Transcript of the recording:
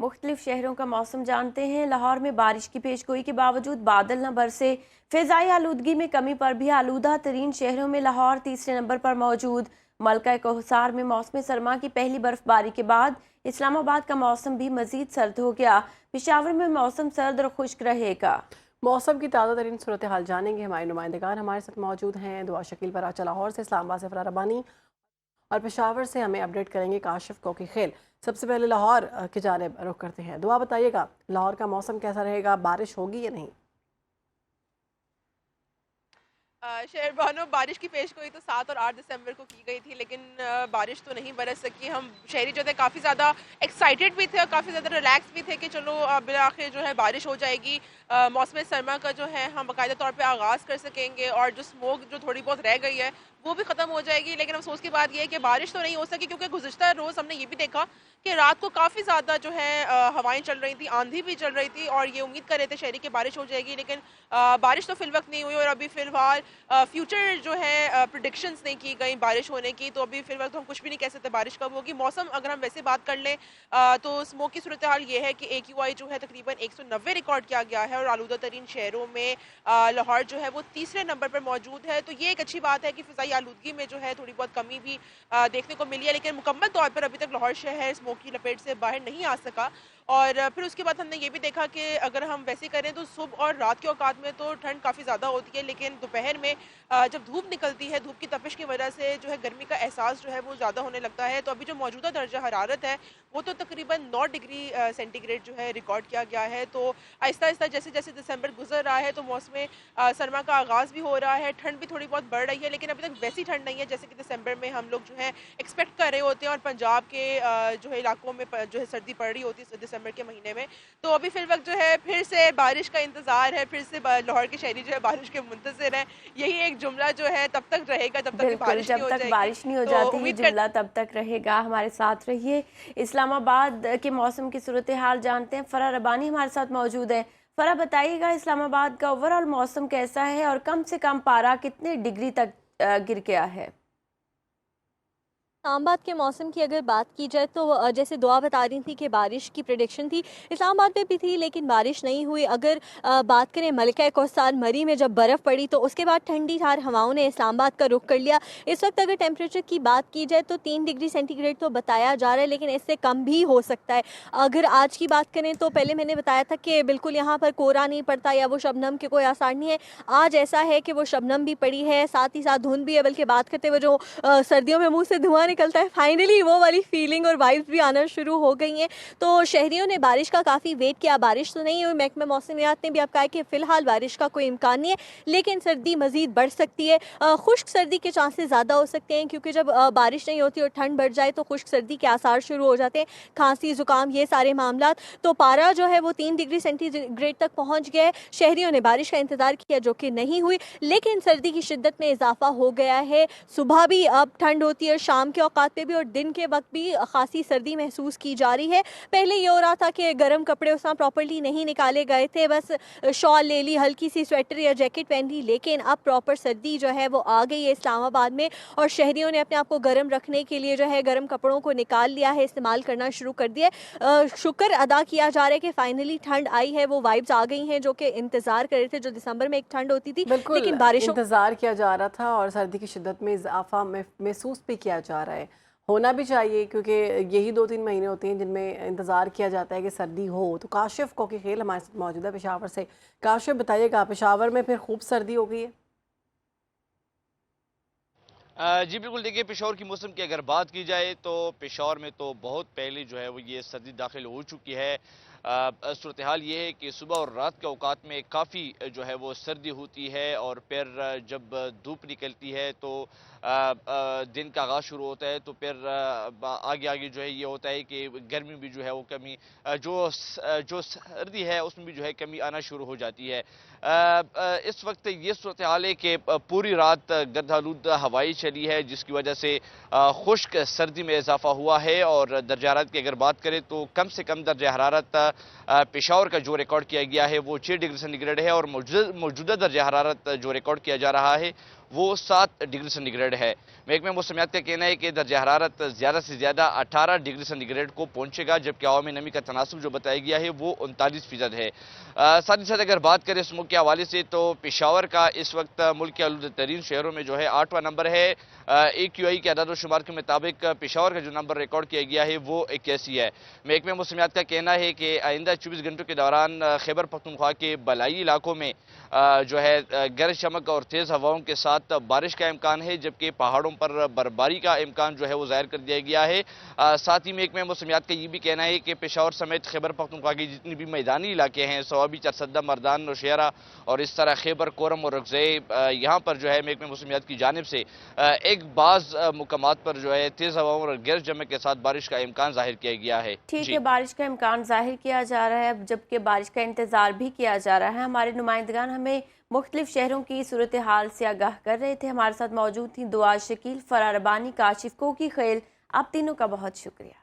मुख्तलिफ शहरों का मौसम जानते हैं। लाहौर में बारिश की पेशगोई के बावजूद बादल न बरसे। फ़िज़ाई आलूदगी में कमी पर भी आलूदा तरीन शहरों में लाहौर तीसरे नंबर पर मौजूद। मलका कोहसार में मौसम सरमा की पहली बर्फबारी के बाद इस्लामाबाद का मौसम भी मजीद सर्द हो गया। पेशावर में मौसम सर्द और खुश्क रहेगा। मौसम की ताज़ा तरीन सूरत हाल जानेंगे। हमारे नुमाइंदगान हमारे साथ मौजूद हैं। दुआ शकील बराचा लाहौर से, इस्लामाबाद से फरार रबानी और पेशावर से हमें अपडेट करेंगे काशिफ कोकी खेल। सबसे पहले लाहौर की जानिब रुख करते हैं। दुआ बताइएगा, लाहौर का मौसम कैसा रहेगा, बारिश होगी या नहीं? शहरबानो बारिश की पेशगोई तो 7 और 8 दिसंबर को की गई थी, लेकिन बारिश तो नहीं बरस सकी। हम शहरी जो थे काफ़ी ज़्यादा एक्साइटेड भी थे और काफ़ी ज़्यादा रिलैक्स भी थे कि चलो बिल आखिर जो है बारिश हो जाएगी। मौसम सरमा का जो है हम बाकायदा तौर पे आगाज़ कर सकेंगे और जो स्मोक जो थोड़ी बहुत रह गई है वो भी ख़त्म हो जाएगी। लेकिन अफसोस की बात यह है कि बारिश तो नहीं हो सकी, क्योंकि गुज़िश्ता रोज़ हमने ये भी देखा कि रात को काफ़ी ज़्यादा जो है हवाएं चल रही थी, आंधी भी चल रही थी और ये उम्मीद कर रहे थे शहरी कि बारिश हो जाएगी, लेकिन बारिश तो फिल वक्त नहीं हुई। और अभी फ़िलहाल फ्यूचर जो है प्रिडिक्शंस नहीं की गई बारिश होने की, तो अभी फिलहाल तो हम कुछ भी नहीं कह सकते बारिश कब होगी। मौसम अगर हम वैसे बात कर लें तो स्मोक की सूरत हाल ये है कि AQI जो है तकरीबन 190 रिकॉर्ड किया गया है और आलूदा तरीन शहरों में लाहौर जो है वो तीसरे नंबर पर मौजूद है। तो ये एक अच्छी बात है कि फ़िज़ाई आलूदगी में जो है थोड़ी बहुत कमी भी देखने को मिली है, लेकिन मुकम्मल तौर पर अभी तक लाहौर शहर स्मोक की लपेट से बाहर नहीं आ सका। और फिर उसके बाद हमने ये भी देखा कि अगर हम वैसे करें तो सुबह और रात के औकात में तो ठंड काफ़ी ज़्यादा होती है, लेकिन दोपहर में जब धूप निकलती है, धूप की तपिश की वजह से जो है गर्मी का एहसास जो है वो ज़्यादा होने लगता है। तो अभी जो मौजूदा दर्जा हरारत है वो तो तकरीबन 9 डिग्री सेंटीग्रेड जो है रिकॉर्ड किया गया है। तो आहिस्ता आहिस्ता जैसे जैसे दिसंबर गुजर रहा है तो मौसम सरमा का आगाज़ भी हो रहा है, ठंड भी थोड़ी बहुत बढ़ रही है, लेकिन अभी तक वैसी ठंड नहीं है जैसे कि दिसंबर में हम लोग जो है एक्सपेक्ट कर रहे होते हैं और पंजाब के जो है इलाकों में जो है सर्दी पड़ रही होती है दिसंबर के महीने में। तो अभी फिल वक्त जो है फिर से बारिश का इंतज़ार है, फिर से लाहौर के शहरी जो है बारिश के मुंतज़िर हैं। यही एक जुमला जो है तब तक रहेगा जब तक कि बिल्कुल, बारिश नहीं जब हो तक जाएगी। बारिश नहीं हो तो जाती ये उम्मीद कर जुमला तब तक रहेगा। हमारे साथ रहिए। इस्लामाबाद के मौसम की सूरत हाल जानते हैं। फरा रबानी हमारे साथ मौजूद है। फरा बताइएगा, इस्लामाबाद का ओवरऑल मौसम कैसा है और कम से कम पारा कितने डिग्री तक गिर गया है? इस्लामाबाद के मौसम की अगर बात की जाए तो जैसे दुआ बता रही थी कि बारिश की प्रेडिक्शन थी, इस्लामाबाद में भी थी लेकिन बारिश नहीं हुई। अगर बात करें मलका कोहसार मरी में जब बर्फ़ पड़ी तो उसके बाद ठंडी ठार हवाओं ने इस्लामाबाद का रुख कर लिया। इस वक्त अगर टेम्परेचर की बात की जाए तो 3 डिग्री सेंटीग्रेड तो बताया जा रहा है, लेकिन इससे कम भी हो सकता है। अगर आज की बात करें तो पहले मैंने बताया था कि बिल्कुल यहाँ पर कोहरा नहीं पड़ता या वो शबनम के कोई आसार नहीं है। आज ऐसा है कि वो शबनम भी पड़ी है, साथ ही साथ धुंध भी है, बल्कि बात करते हुए जो सर्दियों में मुँह से धुआं निकलता है, फाइनली वो वाली फीलिंग और वाइब्स भी आना शुरू हो गई हैं। तो शहरियों ने बारिश का काफ़ी वेट किया, बारिश तो नहीं हुई। महकमा मौसमियात ने भी अब कहा कि फ़िलहाल बारिश का कोई इम्कान नहीं है, लेकिन सर्दी मज़ीद बढ़ सकती है। खुश्क सर्दी के चांसेस ज़्यादा हो सकते हैं, क्योंकि जब बारिश नहीं होती और ठंड बढ़ जाए तो खुश्क सर्दी के आसार शुरू हो जाते हैं, खांसी ज़ुकाम ये सारे मामला। तो पारा जो है वो 3 डिग्री सेंटीग्रेड तक पहुँच गया है। शहरियों ने बारिश का इंतज़ार किया जो कि नहीं हुई, लेकिन सर्दी की शिद्दत में इजाफा हो गया है। सुबह भी अब ठंड होती है, शाम के औकात पे भी और दिन के वक्त भी खासी सर्दी महसूस की जा रही है। पहले ये हो रहा था कि गर्म कपड़े उस प्रॉपर्ली नहीं निकाले गए थे, बस शॉल ले ली, हल्की सी स्वेटर या जैकेट पहन ली, लेकिन अब प्रॉपर सर्दी जो है वो आ गई है इस्लामाबाद में और शहरियों ने अपने आप को गर्म रखने के लिए जो है गर्म कपड़ों को निकाल लिया है, इस्तेमाल करना शुरू कर दिया है। शुक्र अदा किया जा रहा है कि फाइनली ठंड आई है, वो वाइब्स आ गई हैं जो कि इंतजार कर रहे थे, जो दिसंबर में एक ठंड होती थी, बिल्कुल लेकिन बारिशों इंतज़ार किया जा रहा था और सर्दी की शिद्दत में इजाफा महसूस भी किया जा रहा है। होना भी चाहिए, क्योंकि यही 2-3 महीने होते हैं जिनमें इंतज़ार किया जाता है कि सर्दी हो। तो काशिफ कोकी खेल हमारे साथ मौजूद है पेशावर से। काशिफ बताइएगा, पेशावर में फिर खूब सर्दी हो गई है? जी बिल्कुल, देखिए पेशावर की मौसम की अगर बात की जाए तो पेशावर में तो बहुत पहले जो है वो ये सर्दी दाखिल हो चुकी है। सूरत हाल ये है कि सुबह और रात के औकात में काफ़ी जो है वो सर्दी होती है और फिर जब धूप निकलती है तो दिन का आगाज़ शुरू होता है, तो फिर आगे आगे जो है ये होता है कि गर्मी भी जो है वो कमी जो सर्दी है उसमें भी जो है कमी आना शुरू हो जाती है। इस वक्त ये सूरत हाल है कि पूरी रात गर्दालूद हवाई चली है, जिसकी वजह से खुश्क सर्दी में इजाफा हुआ है। और दर्जा हरारत की अगर बात करें तो कम से कम दर्जा हरारत पेशावर का जो रिकॉर्ड किया गया है वो 6 डिग्री सेंटीग्रेड है और मौजूदा दर्जा हरारत जो रिकॉर्ड किया जा रहा है वो 7 डिग्री सेंटीग्रेड है। महकमे मौसमियात का कहना है कि दर्जा हरारत ज़्यादा से ज़्यादा 18 डिग्री सेंटीग्रेड को पहुंचेगा, जबकि हवा में नमी का तनासब जो बताया गया है वो 39% है। साथ ही साथ अगर बात करें स्मोक के हवाले से तो पेशावर का इस वक्त मुल्क के आलूदा तरीन शहरों में जो है 8वां नंबर है। AQI के अदाद शुमार के मुताबिक पेशावर का जो नंबर रिकॉर्ड किया गया है वो 81 है। महकमे मौसमियात का कहना है कि आइंदा 24 घंटों के दौरान खैबर पख्तूनख्वा के बलाई इलाकों में जो है गरज चमक और तेज़ हवाओं के साथ बारिश का इम्कान है, जबकि पहाड़ों पर बर्फबारी का इम्कान जो है वो जाहिर कर दिया गया है। साथ ही महकमे मौसमियात का ये भी कहना है कि पेशावर समेत खैबर पख्तूनख्वा की जितनी भी मैदानी इलाके हैं, सवाबी, चरसद्दा, मर्दान, नौशहरा और इस तरह खैबर, कोरम और रगज़े, यहाँ पर जो है महकमे मौसमियात की जानिब से एक बाज़ मुकामात पर जो है तेज़ हवाओं और गरज चमक के साथ बारिश का इम्कान जाहिर किया गया है। ठीक जी। है, बारिश का इम्कान जाहिर किया जा रहा है, जबकि बारिश का इंतज़ार भी किया जा रहा है। हमारे नुमाइंदगान हमें मुख्तलिफ शहरों की सूरत हाल से आगाह कर रहे थे। हमारे साथ मौजूद थी दुआ शकील, फरार रबानी, काशिफ कोकी खेल। आप तीनों का बहुत शुक्रिया।